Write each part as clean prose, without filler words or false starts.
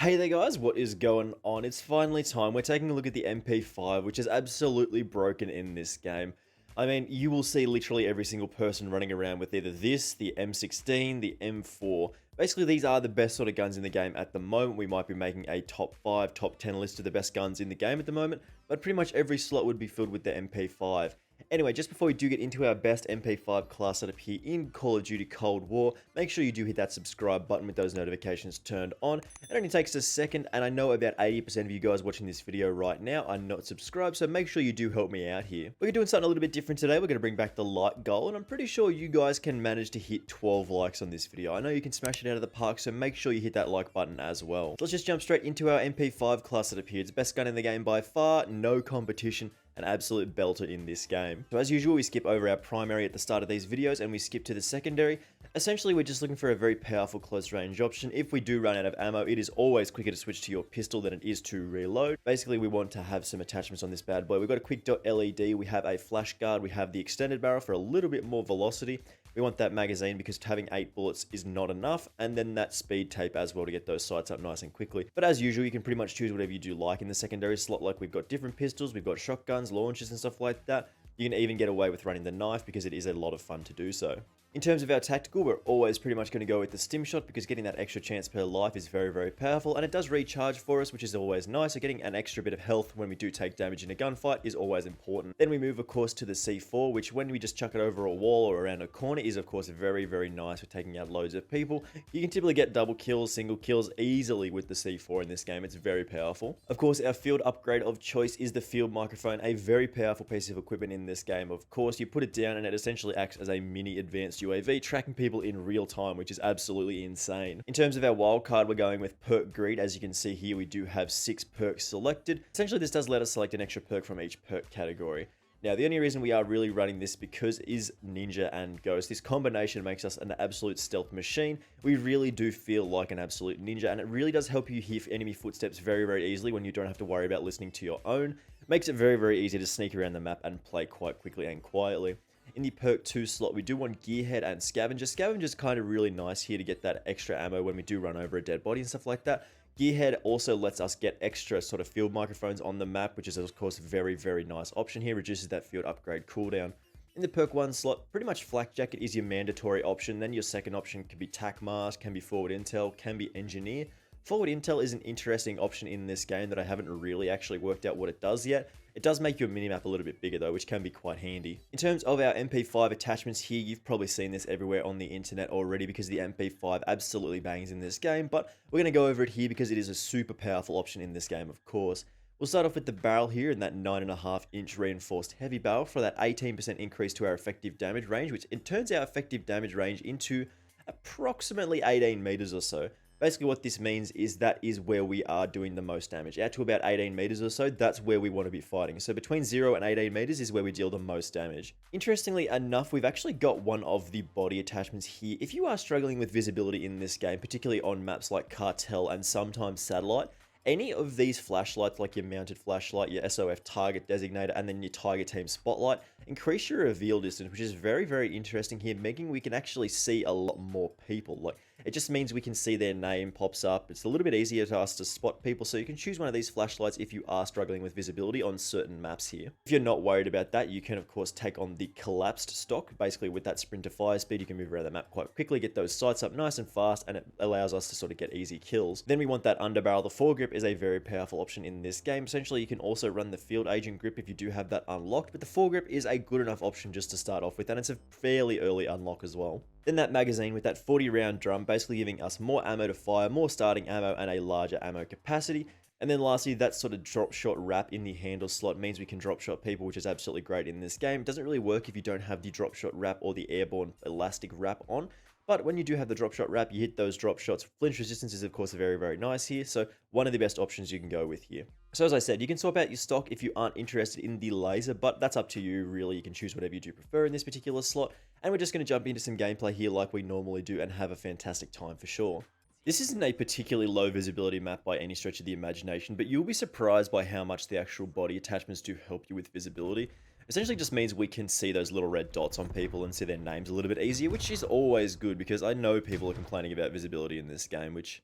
Hey there guys, what is going on? It's finally time. We're taking a look at the MP5, which is absolutely broken in this game. I mean, you will see literally every single person running around with either this, the M16, the M4. Basically, these are the best sort of guns in the game at the moment. We might be making a top 5, top 10 list of the best guns in the game at the moment, but pretty much every slot would be filled with the MP5. Anyway, just before we do get into our best MP5 class setup here in Call of Duty Cold War, make sure you do hit that subscribe button with those notifications turned on. It only takes a second, and I know about 80% of you guys watching this video right now are not subscribed, so make sure you do help me out here. We're doing something a little bit different today. We're going to bring back the light goal, and I'm pretty sure you guys can manage to hit 12 likes on this video. I know you can smash it out of the park, so make sure you hit that like button as well. So let's just jump straight into our MP5 class setup here. It's the best gun in the game by far, no competition. An absolute belter in this game. So as usual, we skip over our primary at the start of these videos and we skip to the secondary. Essentially, we're just looking for a very powerful close range option. If we do run out of ammo, it is always quicker to switch to your pistol than it is to reload. Basically, we want to have some attachments on this bad boy. We've got a quick dot LED, we have a flash guard, we have the extended barrel for a little bit more velocity. We want that magazine because having 8 bullets is not enough, and then that speed tape as well to get those sights up nice and quickly. But as usual, you can pretty much choose whatever you do like in the secondary slot. Like we've got different pistols, we've got shotguns, launchers and stuff like that. You can even get away with running the knife because it is a lot of fun to do so. In terms of our tactical, we're always pretty much going to go with the stim shot because getting that extra chance per life is very, very powerful, and it does recharge for us, which is always nice. So getting an extra bit of health when we do take damage in a gunfight is always important. Then we move, of course, to the C4, which when we just chuck it over a wall or around a corner is, of course, very, very nice for taking out loads of people. You can typically get double kills, single kills easily with the C4 in this game. It's very powerful. Of course, our field upgrade of choice is the field microphone, a very powerful piece of equipment in this game. Of course, you put it down and it essentially acts as a mini advanced UAV, tracking people in real time, which is absolutely insane. In terms of our wildcard, we're going with perk greed. As you can see here, we do have 6 perks selected. Essentially, this does let us select an extra perk from each perk category. Now, the only reason we are really running this because is Ninja and Ghost. This combination makes us an absolute stealth machine. We really do feel like an absolute ninja, and it really does help you hear enemy footsteps very, very easily when you don't have to worry about listening to your own. Makes it very, very easy to sneak around the map and play quite quickly and quietly. In the perk 2 slot, we do want Gearhead and Scavenger. Scavenger's kind of really nice here to get that extra ammo when we do run over a dead body and stuff like that. Gearhead also lets us get extra sort of field microphones on the map, which is of course a very, very nice option here. Reduces that field upgrade cooldown. In the perk 1 slot, pretty much Flak Jacket is your mandatory option. Then your second option can be Tac Mask, can be Forward Intel, can be Engineer. Forward Intel is an interesting option in this game that I haven't really actually worked out what it does yet. It does make your minimap a little bit bigger though, which can be quite handy. In terms of our MP5 attachments here, you've probably seen this everywhere on the internet already because the MP5 absolutely bangs in this game, but we're going to go over it here because it is a super powerful option in this game, of course. We'll start off with the barrel here and that 9.5-inch reinforced heavy barrel for that 18% increase to our effective damage range, which it turns our effective damage range into approximately 18 meters or so. Basically what this means is that is where we are doing the most damage. Out to about 18 meters or so, that's where we want to be fighting. So between 0 and 18 meters is where we deal the most damage. Interestingly enough, we've actually got one of the body attachments here. If you are struggling with visibility in this game, particularly on maps like Cartel and sometimes Satellite, any of these flashlights, like your mounted flashlight, your SOF target designator, and then your Tiger Team spotlight, increase your reveal distance, which is very, very interesting here, making we can actually see a lot more people. Like, it just means we can see their name pops up. It's a little bit easier to us to spot people, so you can choose one of these flashlights if you are struggling with visibility on certain maps here. If you're not worried about that, you can of course take on the collapsed stock. Basically with that sprint to fire speed, you can move around the map quite quickly, get those sights up nice and fast, and it allows us to sort of get easy kills. Then we want that underbarrel. The foregrip is a very powerful option in this game. Essentially, you can also run the field agent grip if you do have that unlocked, but the foregrip is a good enough option just to start off with, and it's a fairly early unlock as well. Then that magazine with that 40 round drum, basically giving us more ammo to fire, more starting ammo, and a larger ammo capacity. And then lastly, that sort of drop shot wrap in the handle slot means we can drop shot people, which is absolutely great in this game. It doesn't really work if you don't have the drop shot wrap or the airborne elastic wrap on. But when you do have the drop shot wrap, you hit those drop shots. Flinch resistance is of course very, very nice here. So one of the best options you can go with here. So as I said, you can swap out your stock if you aren't interested in the laser, but that's up to you really. You can choose whatever you do prefer in this particular slot. And we're just going to jump into some gameplay here like we normally do and have a fantastic time for sure. This isn't a particularly low visibility map by any stretch of the imagination, but you'll be surprised by how much the actual body attachments do help you with visibility. Essentially just means we can see those little red dots on people and see their names a little bit easier, which is always good because I know people are complaining about visibility in this game, which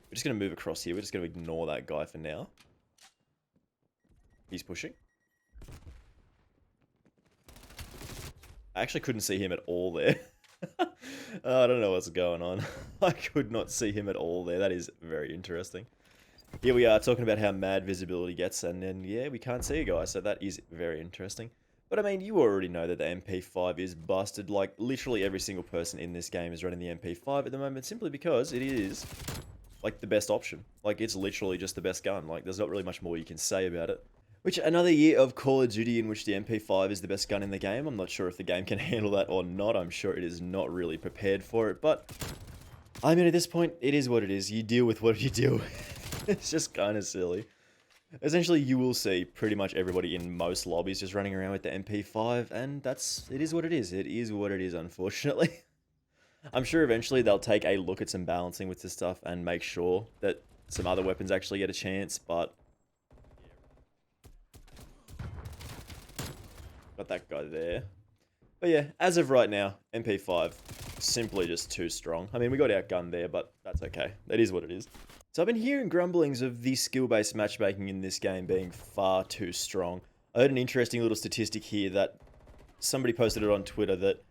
We're just going to move across here. We're just going to ignore that guy for now. He's pushing. I actually couldn't see him at all there. I don't know what's going on. I could not see him at all there. That is very interesting. Here we are talking about how mad visibility gets, and then, yeah, we can't see a guy, so that is very interesting. But, I mean, you already know that the MP5 is busted. Like, literally every single person in this game is running the MP5 at the moment, simply because it is, like, the best option. Like, it's literally just the best gun. Like, there's not really much more you can say about it. Which, another year of Call of Duty in which the MP5 is the best gun in the game. I'm not sure if the game can handle that or not. I'm sure it is not really prepared for it, but I mean, at this point, it is what it is. You deal with what you deal with. It's just kind of silly. Essentially, you will see pretty much everybody in most lobbies just running around with the MP5, and it is what it is. It is what it is, unfortunately. I'm sure eventually they'll take a look at some balancing with this stuff and make sure that some other weapons actually get a chance, but got that guy there. But yeah, as of right now, MP5, simply just too strong. I mean, we got outgunned there, but that's okay. That is what it is. So I've been hearing grumblings of the skill-based matchmaking in this game being far too strong. I heard an interesting little statistic here that somebody posted it on Twitter that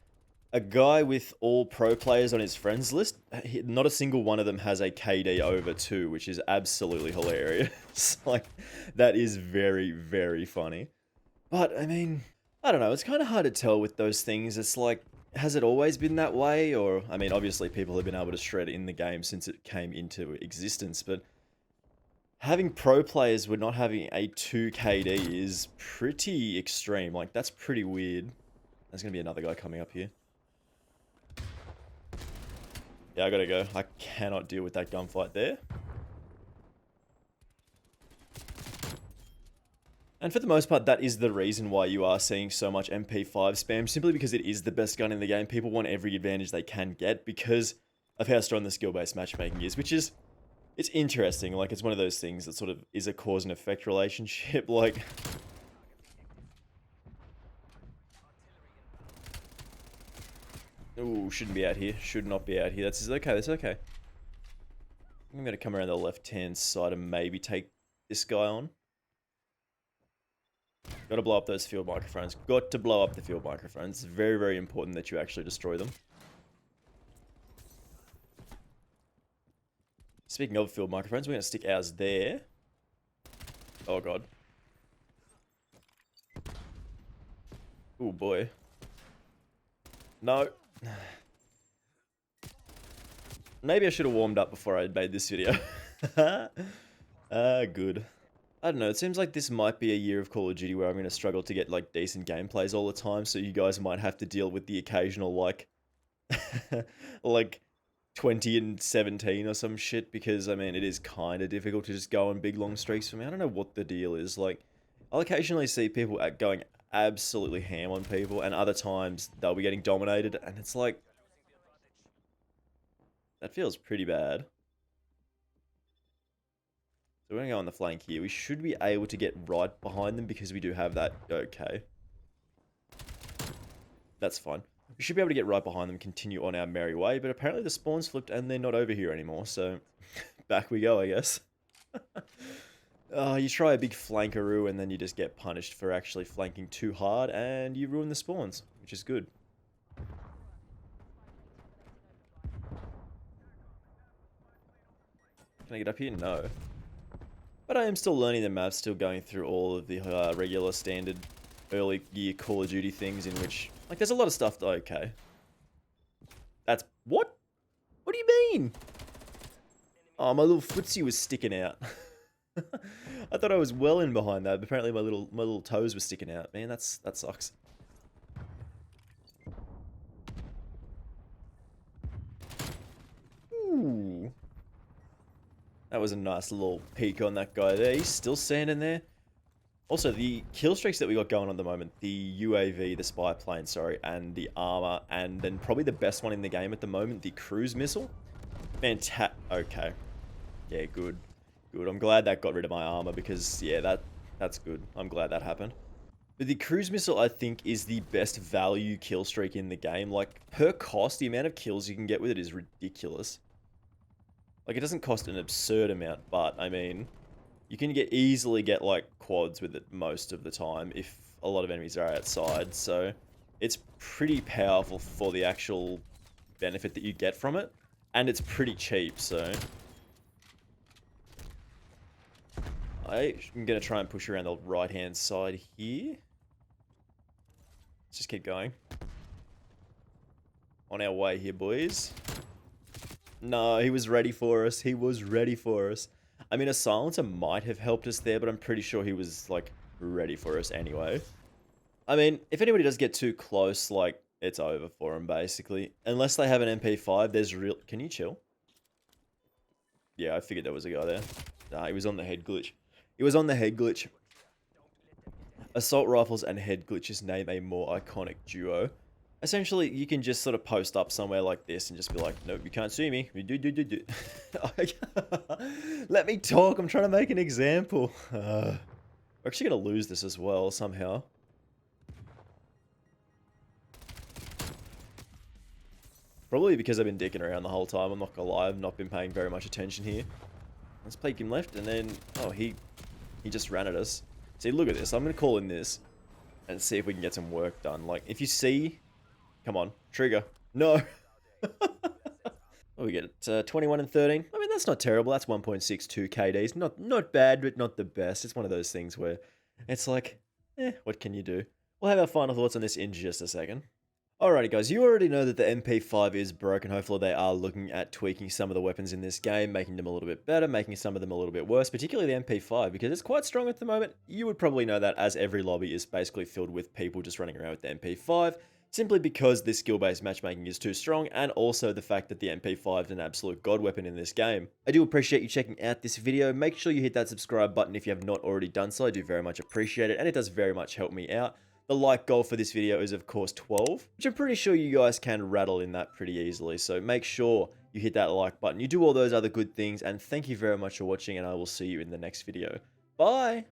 a guy with all pro players on his friends list, not a single one of them has a KD over 2, which is absolutely hilarious. Like, that is very, very funny. But, I mean, I don't know, it's kind of hard to tell with those things. It's like, has it always been that way? Or, I mean, obviously people have been able to shred in the game since it came into existence, but having pro players with not having a 2 KD is pretty extreme. Like, that's pretty weird. There's going to be another guy coming up here. Yeah, I gotta go. I cannot deal with that gunfight there. And for the most part, that is the reason why you are seeing so much MP5 spam, simply because it is the best gun in the game. People want every advantage they can get because of how strong the skill-based matchmaking is, which is, it's interesting. Like, it's one of those things that sort of is a cause and effect relationship. Like, ooh, shouldn't be out here. Should not be out here. That's okay. That's okay. I'm going to come around the left-hand side and maybe take this guy on. Got to blow up those field microphones. Got to blow up the field microphones. It's very, very important that you actually destroy them. Speaking of field microphones, we're going to stick ours there. Oh, God. Oh, boy. No. Maybe I should have warmed up before I made this video. Good. I don't know, it seems like this might be a year of Call of Duty where I'm going to struggle to get, like, decent gameplays all the time, so you guys might have to deal with the occasional, like, like, 20 and 17 or some shit, because, I mean, it is kind of difficult to just go on big, long streaks for me. I don't know what the deal is. Like, I'll occasionally see people going absolutely ham on people, and other times they'll be getting dominated, and it's like, that feels pretty bad. So we're going to go on the flank here. We should be able to get right behind them because we do have that. Okay. That's fine. We should be able to get right behind them, continue on our merry way, but apparently the spawn's flipped and they're not over here anymore, so back we go, I guess. You try a big flankaroo and then you just get punished for actually flanking too hard and you ruin the spawns, which is good. Can I get up here? No. But I am still learning the map, still going through all of the regular standard early year Call of Duty things in which, like, there's a lot of stuff that, okay. That's, what? What do you mean? Oh, my little footsie was sticking out. I thought I was well in behind that, but apparently my little toes were sticking out. Man, that sucks. Ooh. That was a nice little peek on that guy there. He's still standing there. Also, the kill streaks that we got going on at the moment, the UAV, the spy plane, sorry, and the armor, and then probably the best one in the game at the moment, the cruise missile. Okay. Yeah, good. Good. I'm glad that got rid of my armor because, yeah, that's good. I'm glad that happened. But the cruise missile, I think, is the best value kill streak in the game. Like, per cost, the amount of kills you can get with it is ridiculous. Like, it doesn't cost an absurd amount, but, I mean, you can easily get, like, quads with it most of the time if a lot of enemies are outside, so it's pretty powerful for the actual benefit that you get from it, and it's pretty cheap, so I'm going to try and push around the right-hand side here. Let's just keep going. On our way here, boys. No, he was ready for us. He was ready for us. I mean, a silencer might have helped us there, but I'm pretty sure he was, like, ready for us anyway. I mean, if anybody does get too close, like, it's over for them, basically. Unless they have an MP5, there's real... Can you chill? Yeah, I figured there was a guy there. Nah, he was on the head glitch. He was on the head glitch. Assault rifles and head glitches name a more iconic duo. Essentially, you can just sort of post up somewhere like this and just be like, nope, you can't see me. Let me talk. I'm trying to make an example. We're actually going to lose this as well, somehow. Probably because I've been dicking around the whole time. I'm not going to lie. I've not been paying very much attention here. Let's peek him left, and then... Oh, he just ran at us. See, look at this. I'm going to call in this and see if we can get some work done. Like, if you see... Come on. Trigger. No. We get 21 and 13. I mean, that's not terrible. That's 1.62 KDs. Not bad, but not the best. It's one of those things where it's like, what can you do? We'll have our final thoughts on this in just a second. Alrighty guys, you already know that the MP5 is broken. Hopefully they are looking at tweaking some of the weapons in this game, making them a little bit better, making some of them a little bit worse, particularly the MP5, because it's quite strong at the moment. You would probably know that, as every lobby is basically filled with people just running around with the MP5, simply because this skill-based matchmaking is too strong, and also the fact that the MP5 is an absolute god weapon in this game. I do appreciate you checking out this video. Make sure you hit that subscribe button if you have not already done so. I do very much appreciate it, and it does very much help me out. The like goal for this video is, of course, 12, which I'm pretty sure you guys can rattle in that pretty easily. So make sure you hit that like button. You do all those other good things, and thank you very much for watching, and I will see you in the next video. Bye!